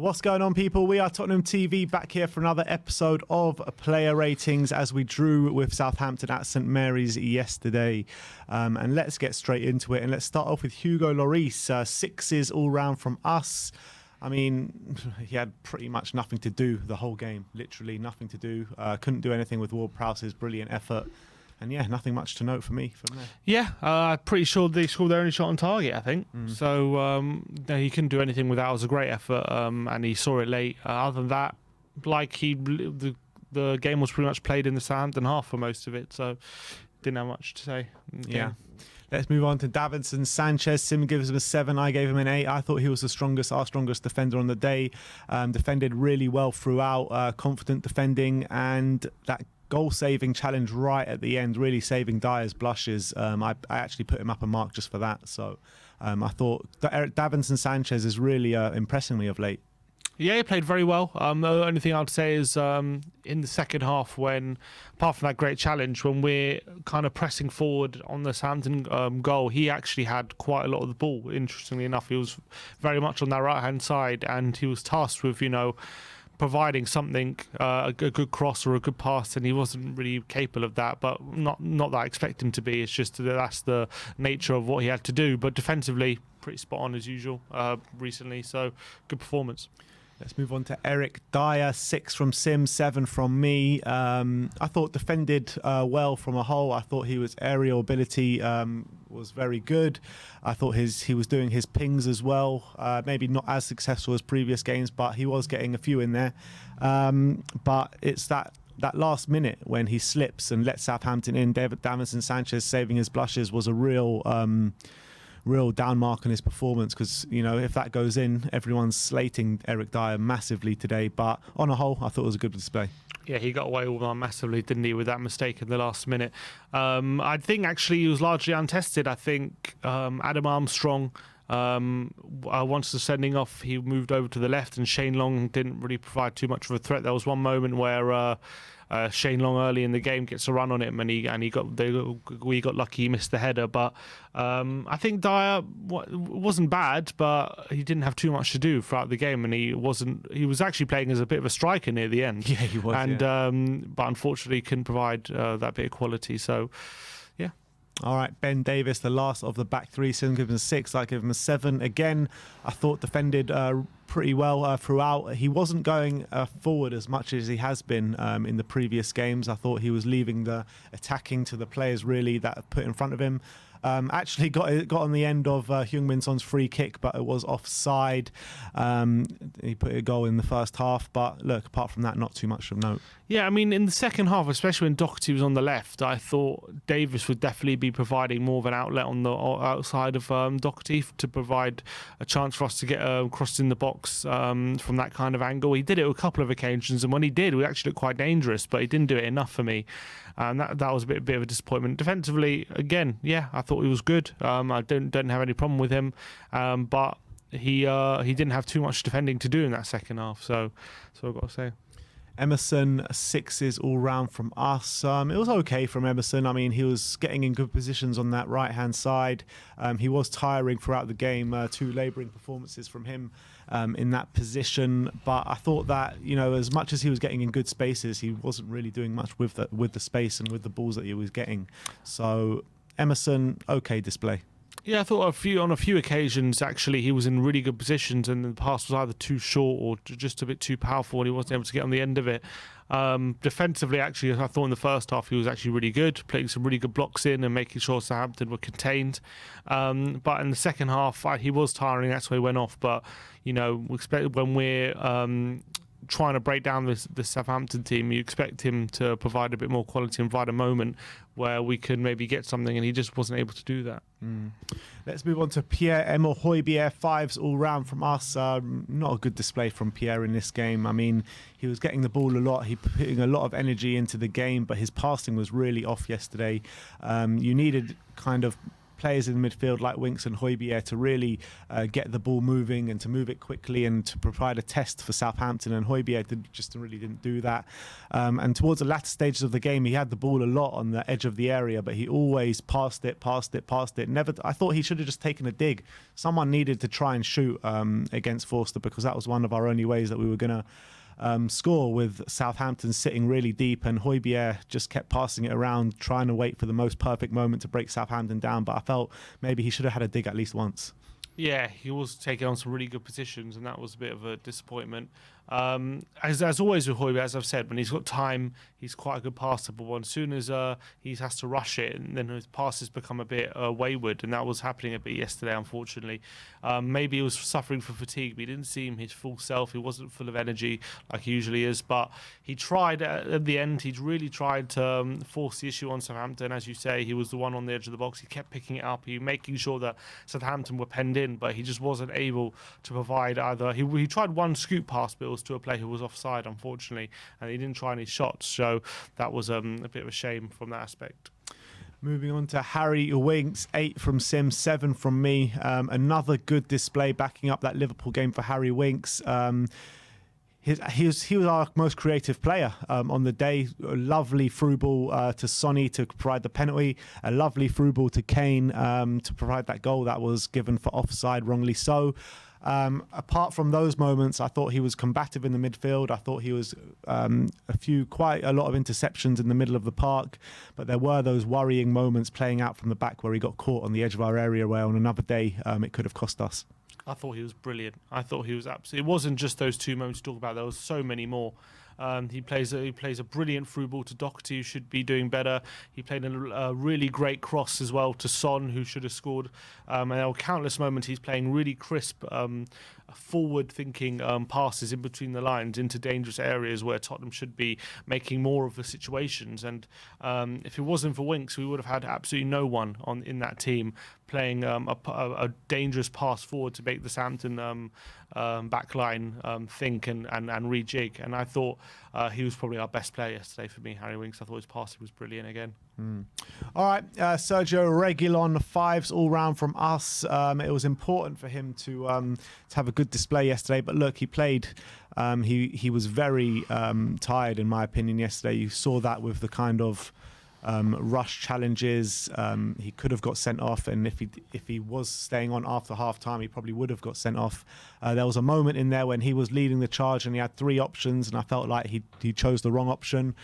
What's going on, people? We are Tottenham TV, back here for another episode of Player Ratings as we drew with Southampton at St Mary's yesterday. And let's get straight into it. And let's start off with Hugo Lloris. Sixes all round from us. I mean, he had pretty much nothing to do the whole game. Literally nothing to do. Couldn't do anything with Ward-Prowse's brilliant effort. And yeah, nothing much to note for me from there. Yeah, pretty sure they scored their only shot on target, I think. So no, he couldn't do anything without. It was a great effort, and he saw it late. Other than that, the game was pretty much played in the Southampton half for most of it, so didn't have much to say. Yeah. Let's move on to Davinson Sanchez. Sim gives him a 7. I gave him an 8. I thought he was our strongest defender on the day. Defended really well throughout, confident defending, and that goal-saving challenge right at the end, really saving Dier's blushes. I actually put him up a mark just for that. So I thought Davinson Sanchez is really impressing me of late. Yeah, he played very well. The only thing I'd say is in the second half, when, apart from that great challenge, when we're kind of pressing forward on the Southampton goal, he actually had quite a lot of the ball, interestingly enough. He was very much on that right-hand side, and he was tasked with, providing something, a good cross or a good pass, and he wasn't really capable of that, but not that I expect him to be. It's just that's the nature of what he had to do. But defensively, pretty spot on as usual recently, so good performance. Let's move on to Eric Dier. 6 from Sim, 7 from me. I thought defended well from a whole. I thought his aerial ability was very good. I thought he was doing his pings as well. Maybe not as successful as previous games, but he was getting a few in there. But it's that last minute when he slips and lets Southampton in. Davinson Sanchez saving his blushes was a real down mark on his performance, because if that goes in, everyone's slating Eric Dier massively today. But on a whole, I thought it was a good display. Yeah, he got away with one massively, didn't he, with that mistake in the last minute. I think actually he was largely untested. I think Adam Armstrong, once the sending off, he moved over to the left, and Shane Long didn't really provide too much of a threat. There was one moment where Shane Long early in the game gets a run on him, and we got lucky, he missed the header. But I think Dier wasn't bad, but he didn't have too much to do throughout the game, and he was actually playing as a bit of a striker near the end. Yeah, he was. And but unfortunately couldn't provide that bit of quality. So yeah. All right, Ben Davies, the last of the back three. Sim gives him a 6. I give him a 7. Again, I thought defended pretty well throughout. He wasn't going forward as much as he has been in the previous games. I thought he was leaving the attacking to the players really that put in front of him. Actually got on the end of Heung-min Son's free kick, but it was offside. He put a goal in the first half, but look, apart from that, not too much of note. Yeah, I mean, in the second half, especially when Doherty was on the left, I thought Davies would definitely be providing more of an outlet on the outside of Doherty to provide a chance for us to get crossed in the box from that kind of angle. He did it on a couple of occasions, and when he did, we actually looked quite dangerous, but he didn't do it enough for me. And that was a bit of a disappointment. Defensively, again, yeah, I thought he was good. I don't have any problem with him, but he didn't have too much defending to do in that second half. So I've got to say. Emerson, 6s all round from us. It was okay from Emerson. I mean, he was getting in good positions on that right-hand side. He was tiring throughout the game. 2 labouring performances from him in that position. But I thought that, as much as he was getting in good spaces, he wasn't really doing much with the space and with the balls that he was getting. So Emerson, okay display. Yeah, I thought on a few occasions, actually, he was in really good positions, and the pass was either too short or just a bit too powerful, and he wasn't able to get on the end of it. Defensively, actually, I thought in the first half he was actually really good, putting some really good blocks in and making sure Southampton were contained. But in the second half, he was tiring. That's why he went off. But we expect when we're trying to break down the Southampton team, you expect him to provide a bit more quality and provide a moment where we can maybe get something, and he just wasn't able to do that. Let's move on to Pierre-Emile Hojbjerg. 5s all round from us. Not a good display from Pierre in this game. I mean, he was getting the ball a lot. He putting a lot of energy into the game, but his passing was really off yesterday. You needed kind of players in the midfield like Winks and Hojbjerg to really get the ball moving and to move it quickly and to provide a test for Southampton, and Hojbjerg just really didn't do that. And towards the latter stages of the game, he had the ball a lot on the edge of the area, but he always passed it. Never. I thought he should have just taken a dig. Someone needed to try and shoot against Forster, because that was one of our only ways that we were going to score, with Southampton sitting really deep, and Hojbjerg just kept passing it around, trying to wait for the most perfect moment to break Southampton down. But I felt maybe he should have had a dig at least once. Yeah, he was taking on some really good positions, and that was a bit of a disappointment. As always with Hojbjerg, as I've said, when he's got time, he's quite a good passer. But as soon as he has to rush it, and then his passes become a bit wayward, and that was happening a bit yesterday, unfortunately. Maybe he was suffering from fatigue, but he didn't seem his full self. He wasn't full of energy like he usually is. But he tried at the end. He really tried to force the issue on Southampton. As you say, he was the one on the edge of the box. He kept picking it up. He was making sure that Southampton were penned in, but he just wasn't able to provide either. He tried one scoop pass, but it was to a player who was offside, unfortunately, and he didn't try any shots. So that was a bit of a shame from that aspect. Moving on to Harry Winks, 8 from Sim, 7 from me. Another good display backing up that Liverpool game for Harry Winks. He was our most creative player on the day. A lovely through ball to Sonny to provide the penalty. A lovely through ball to Kane to provide that goal that was given for offside, wrongly so. Apart from those moments, I thought he was combative in the midfield. I thought he was quite a lot of interceptions in the middle of the park, but there were those worrying moments playing out from the back where he got caught on the edge of our area, where on another day it could have cost us. I thought he was brilliant. I thought he was absolutely. It wasn't just those two moments to talk about. There was so many more. He plays a brilliant through ball to Doherty, who should be doing better. He played a really great cross as well to Son, who should have scored. And there were countless moments he's playing really crisp, forward-thinking passes in between the lines into dangerous areas where Tottenham should be making more of the situations. And if it wasn't for Winks, we would have had absolutely no one in that team playing a dangerous pass forward to make the Southampton back line think and rejig. And I thought he was probably our best player yesterday for me, Harry Winks. I thought his passing was brilliant again. All right, Sergio Reguilon, 5s all round from us. It was important for him to have a good display yesterday, but look, he played. He was very tired, in my opinion, yesterday. You saw that with the kind of rush challenges. He could have got sent off, and if he was staying on after half time, he probably would have got sent off. There was a moment in there when he was leading the charge and he had 3 options, and I felt like he chose the wrong option.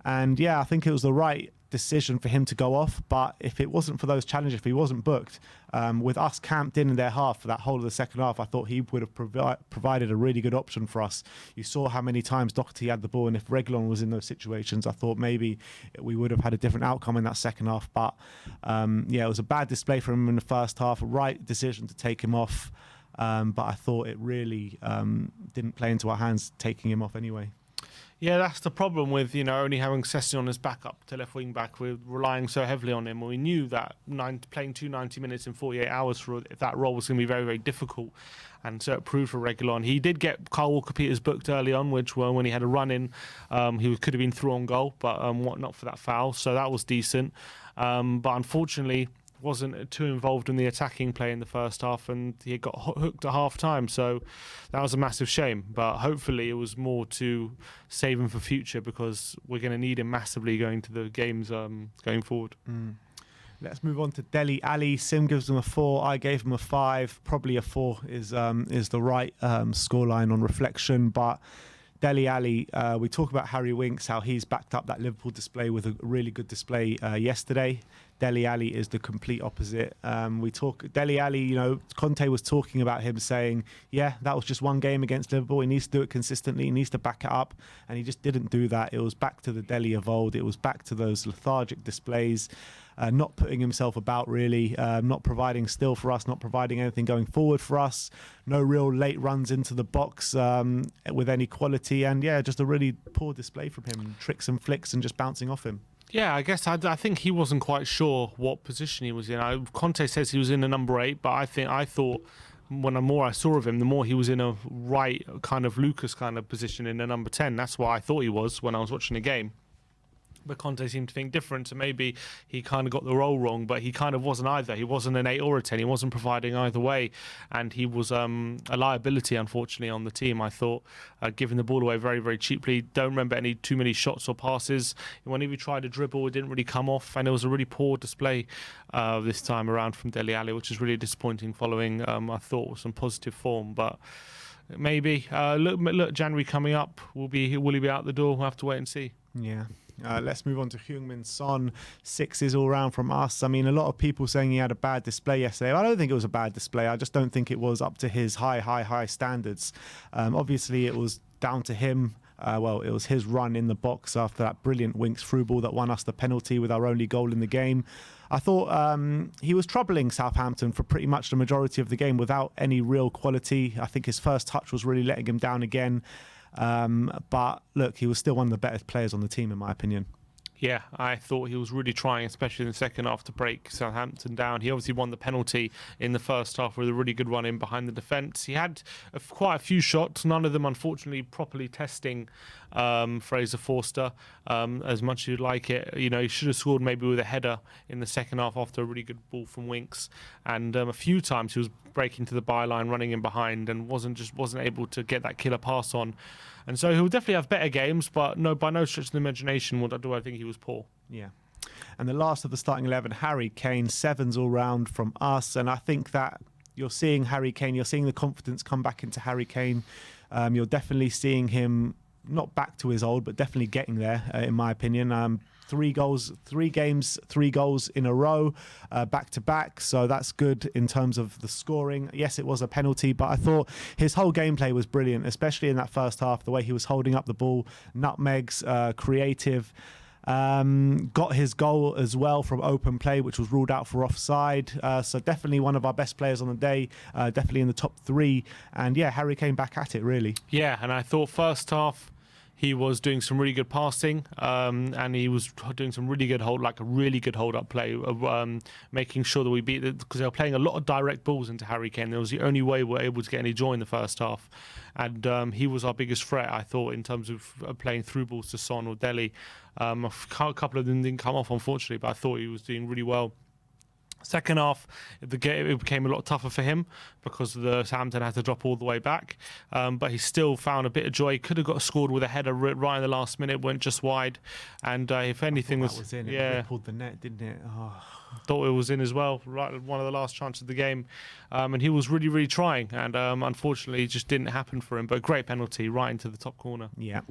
And yeah, I think it was the right decision for him to go off, but if it wasn't for those challenges, if he wasn't booked, with us camped in their half for that whole of the second half, I thought he would have provided a really good option for us. You saw how many times Doherty had the ball, and if Reguilon was in those situations, I thought maybe we would have had a different outcome in that second half. But yeah, it was a bad display for him in the first half, a right decision to take him off, but I thought it really didn't play into our hands taking him off anyway. Yeah, that's the problem with, only having Sessignon as backup to left wing back. We're relying so heavily on him. We knew that playing 90 minutes in 48 hours for that role was going to be very, very difficult. And so it proved for Reguilon. He did get Kyle Walker-Peters booked early on, which when he had a run in, he could have been through on goal, but not for that foul. So that was decent. But unfortunately, wasn't too involved in the attacking play in the first half, and he got hooked at half time, so that was a massive shame. But hopefully it was more to save him for future, because we're going to need him massively going to the games going forward. Let's move on to Dele Alli. Sim gives him a 4. I gave him a 5. Probably a 4 is the right scoreline on reflection, but Dele Alli, we talk about Harry Winks, how he's backed up that Liverpool display with a really good display yesterday. Dele Alli is the complete opposite. Dele Alli, Conte was talking about him saying, yeah, that was just one game against Liverpool. He needs to do it consistently. He needs to back it up. And he just didn't do that. It was back to the Dele of old. It was back to those lethargic displays, not putting himself about really, not providing still for us, not providing anything going forward for us. No real late runs into the box with any quality. And yeah, just a really poor display from him. Tricks and flicks and just bouncing off him. Yeah, I guess I think he wasn't quite sure what position he was in. Conte says he was in a number 8, but I thought when the more I saw of him, the more he was in a right kind of Lucas kind of position in a number 10. That's what I thought he was when I was watching the game. But Conte seemed to think different, so maybe he kind of got the role wrong, but he kind of wasn't either. He wasn't an 8 or a 10. He wasn't providing either way, and he was a liability, unfortunately, on the team, I thought, giving the ball away very, very cheaply. Don't remember too many shots or passes. Whenever he tried to dribble, it didn't really come off, and it was a really poor display this time around from Dele Alli, which is really disappointing following, I thought, some positive form, but maybe. Look, January coming up, will he be out the door? We'll have to wait and see. Yeah. Let's move on to Heung-min Son. 6s all round from us. I mean, a lot of people saying he had a bad display yesterday. I don't think it was a bad display. I just don't think it was up to his high standards. Obviously, it was down to him. It was his run in the box after that brilliant Winks through ball that won us the penalty with our only goal in the game. I thought he was troubling Southampton for pretty much the majority of the game without any real quality. I think his first touch was really letting him down again. But look, he was still one of the better players on the team, in my opinion. Yeah, I thought he was really trying, especially in the second half, to break Southampton down. He obviously won the penalty in the first half with a really good run in behind the defence. He had quite a few shots, none of them, unfortunately, properly testing Fraser Forster as much as you'd like it. You know, he should have scored maybe with a header in the second half after a really good ball from Winks. And a few times he was breaking to the byline, running in behind, and wasn't able to get that killer pass on. And so he'll definitely have better games, but no, by no stretch of the imagination do I think he was poor. Yeah. And the last of the starting 11, Harry Kane, 7s all round from us. And I think that you're seeing Harry Kane, you're seeing the confidence come back into Harry Kane. You're definitely seeing him not back to his old, but definitely getting there, in my opinion. 3 goals, 3 games, 3 goals in a row, back to back. So that's good in terms of the scoring. Yes, it was a penalty, but I thought his whole gameplay was brilliant, especially in that first half. The way he was holding up the ball, nutmegs, creative. Got his goal as well from open play, which was ruled out for offside. So definitely one of our best players on the day, definitely in the top 3. And yeah, Harry came back at it, really. Yeah, and I thought first half, he was doing some really good passing, and he was doing some really good hold-up play, making sure that we beat it, because they were playing a lot of direct balls into Harry Kane. That was the only way we were able to get any joy in the first half. And he was our biggest threat, I thought, in terms of playing through balls to Son or Dele. A couple of them didn't come off, unfortunately, but I thought he was doing really well. Second half, it became a lot tougher for him because the Southampton had to drop all the way back. But he still found a bit of joy. He could have scored with a header right in the last minute, went just wide. And if anything was in. Yeah, it pulled the net, didn't it? Oh. Thought it was in as well, right, one of the last chances of the game. And he was really, really trying. And unfortunately, it just didn't happen for him. But great penalty right into the top corner. Yeah.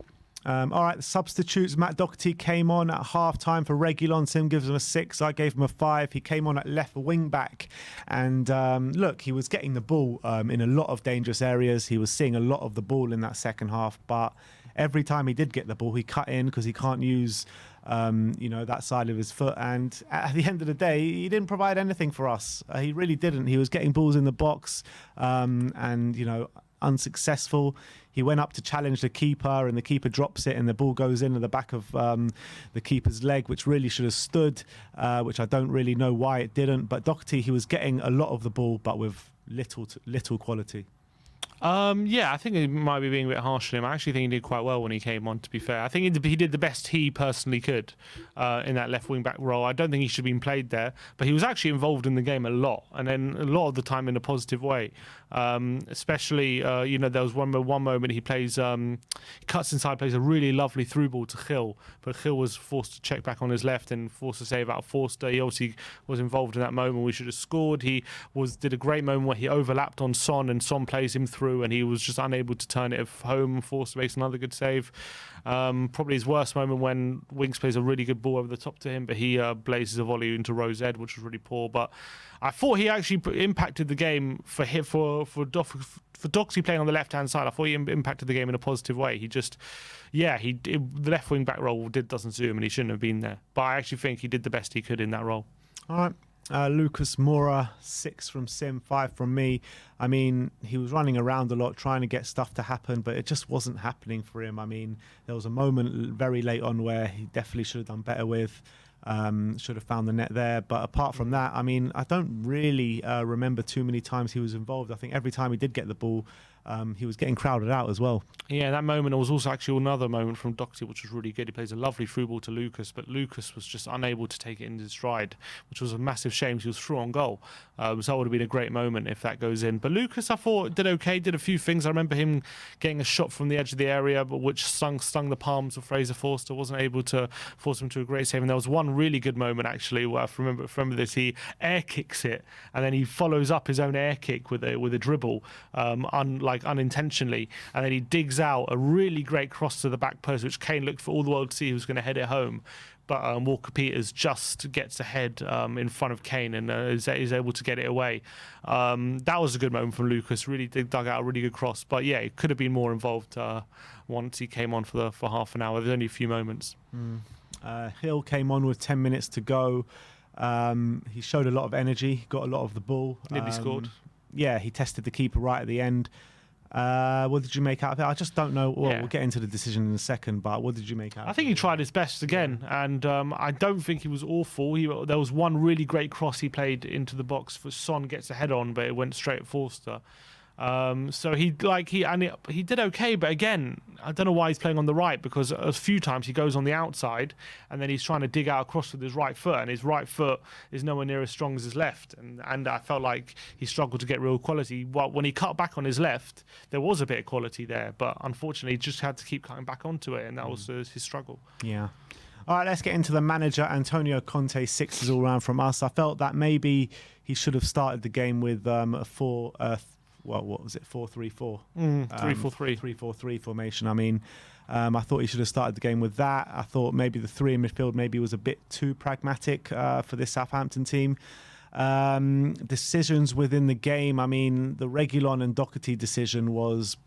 All right, the substitutes. Matt Doherty came on at half-time for Reguilon. Sim gives him a 6. I gave him a 5. He came on at left wing-back. And look, he was getting the ball in a lot of dangerous areas. He was seeing a lot of the ball in that second half. But every time he did get the ball, he cut in because he can't use that side of his foot. And at the end of the day, he didn't provide anything for us. He really didn't. He was getting balls in the box unsuccessful. He went up to challenge the keeper, and the keeper drops it, and the ball goes into the back of the keeper's leg, which really should have stood, which I don't really know why it didn't. But Doherty, he was getting a lot of the ball, but with little quality. Yeah, I think he might be being a bit harsh on him. I actually think he did quite well when he came on, to be fair. I think he did the best he personally could in that left wing-back role. I don't think he should have been played there, but he was actually involved in the game a lot, and then a lot of the time in a positive way. Especially, there was one moment he plays, cuts inside, plays a really lovely through ball to Gil, but Gil was forced to check back on his left and forced to save out of Forster. He obviously was involved in that moment. We should have scored. He did a great moment where he overlapped on Son, and Son plays him through, and he was just unable to turn it home. Forster makes another good save. Probably his worst moment when Winks plays a really good ball over the top to him, but he blazes a volley into Rose Ed, which was really poor. But I thought he actually impacted the game for Doherty playing on the left-hand side. I thought he impacted the game in a positive way. The left wing-back role doesn't suit him, and he shouldn't have been there. But I actually think he did the best he could in that role. All right. Lucas Moura, 6 from Sim, 5 from me. I mean, he was running around a lot trying to get stuff to happen, but it just wasn't happening for him. I mean, there was a moment very late on where he definitely should have done better with. Should have found the net there. But apart from that, I mean, I don't really remember too many times he was involved. I think every time he did get the ball, he was getting crowded out as well. Yeah, that moment, there was also actually another moment from Doherty, which was really good. He plays a lovely through ball to Lucas, but Lucas was just unable to take it into stride, which was a massive shame. He was through on goal. So that would have been a great moment if that goes in. But Lucas, I thought, did okay, did a few things. I remember him getting a shot from the edge of the area, but which stung the palms of Fraser Forster, wasn't able to force him to a great save. And there was one really good moment, actually, where I remember this. He air kicks it, and then he follows up his own air kick with a dribble, unintentionally, and then he digs out a really great cross to the back post, which Kane looked for all the world to see who was going to head it home. But Walker Peters just gets ahead in front of Kane and is able to get it away. That was a good moment from Lucas. Really dug out a really good cross. But yeah, it could have been more involved once he came on for half an hour. There's only a few moments. Hill came on with 10 minutes to go. He showed a lot of energy, got a lot of the ball. Nearly scored. Yeah, he tested the keeper right at the end. What did you make out of it? I just don't know. Well, Yeah. We'll get into the decision in a second, but what did you make out of it? I think he tried his best again, and I don't think he was awful. There was one really great cross he played into the box for Son, gets a head on, but it went straight at Forster. So he did okay, but again, I don't know why he's playing on the right, because a few times he goes on the outside and then he's trying to dig out a cross with his right foot, and his right foot is nowhere near as strong as his left, and I felt like he struggled to get real quality. Well, when he cut back on his left, there was a bit of quality there, but unfortunately he just had to keep cutting back onto it, and that was his struggle. Yeah. All right, let's get into the manager. Antonio Conte, 6s all round from us. I felt that maybe he should have started the game with a 4-3-4? 3-4-3. 3-4-3 formation. I mean, I thought he should have started the game with that. I thought maybe the 3 in midfield maybe was a bit too pragmatic for this Southampton team. Decisions within the game, I mean, the Reguilon and Doherty decision was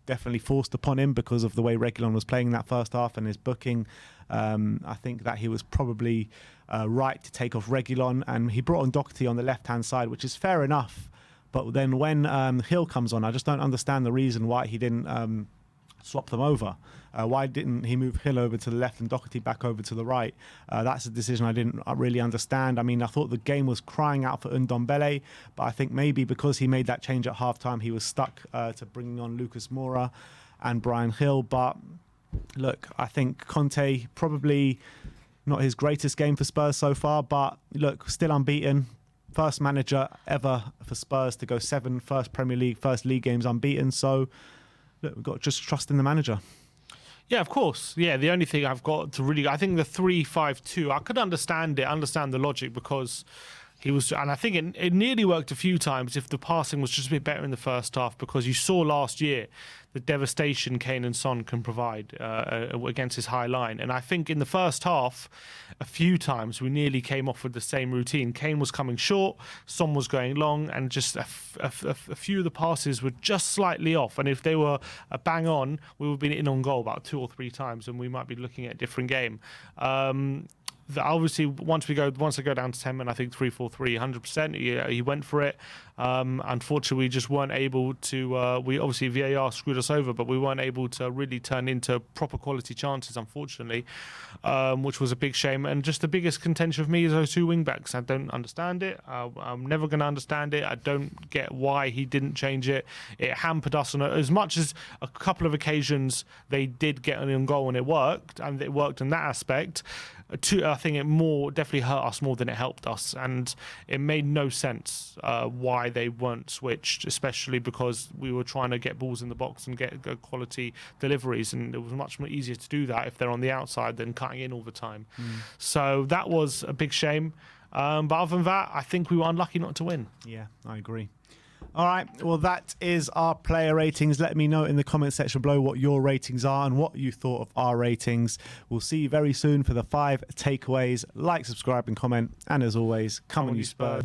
definitely forced upon him because of the way Reguilon was playing in that first half and his booking. I think that he was probably right to take off Reguilon, and he brought on Doherty on the left-hand side, which is fair enough. But then when Hill comes on, I just don't understand the reason why he didn't swap them over. Why didn't he move Hill over to the left and Doherty back over to the right? That's a decision I didn't really understand. I mean, I thought the game was crying out for Ndombele, but I think maybe because he made that change at half-time, he was stuck to bringing on Lucas Moura and Bryan Gil. But look, I think Conte, probably not his greatest game for Spurs so far, but look, still unbeaten. First manager ever for Spurs to go 7 first league games unbeaten. So, look, we've got to just trust in the manager. Yeah, of course. Yeah, the only thing I've got to really, I think the 3-5-2, I could understand the logic, because he was, and I think it nearly worked a few times if the passing was just a bit better in the first half, because you saw last year the devastation Kane and Son can provide against his high line. And I think in the first half, a few times we nearly came off with the same routine. Kane was coming short, Son was going long, and just a few of the passes were just slightly off. And if they were a bang on, we would have been in on goal about 2 or 3 times, and we might be looking at a different game. Obviously, once I go down to 10 men, I think 3-4-3, 100%. He went for it. Unfortunately, we just weren't able to. We obviously VAR screwed us over, but we weren't able to really turn into proper quality chances, unfortunately, which was a big shame. And just the biggest contention for me is those 2 wing backs. I don't understand it. I'm never going to understand it. I don't get why he didn't change it. It hampered us on as much as a couple of occasions they did get an own goal and it worked in that aspect. I think it definitely hurt us more than it helped us, and it made no sense why they weren't switched, especially because we were trying to get balls in the box and get good quality deliveries, and it was much more easier to do that if they're on the outside than cutting in all the time. So that was a big shame. But other than that, I think we were unlucky not to win. Yeah, I agree. All right, well, that is our player ratings. Let me know in the comment section below what your ratings are and what you thought of our ratings. We'll see you very soon for the 5 takeaways. Like, subscribe and comment. And as always, come on you Spurs.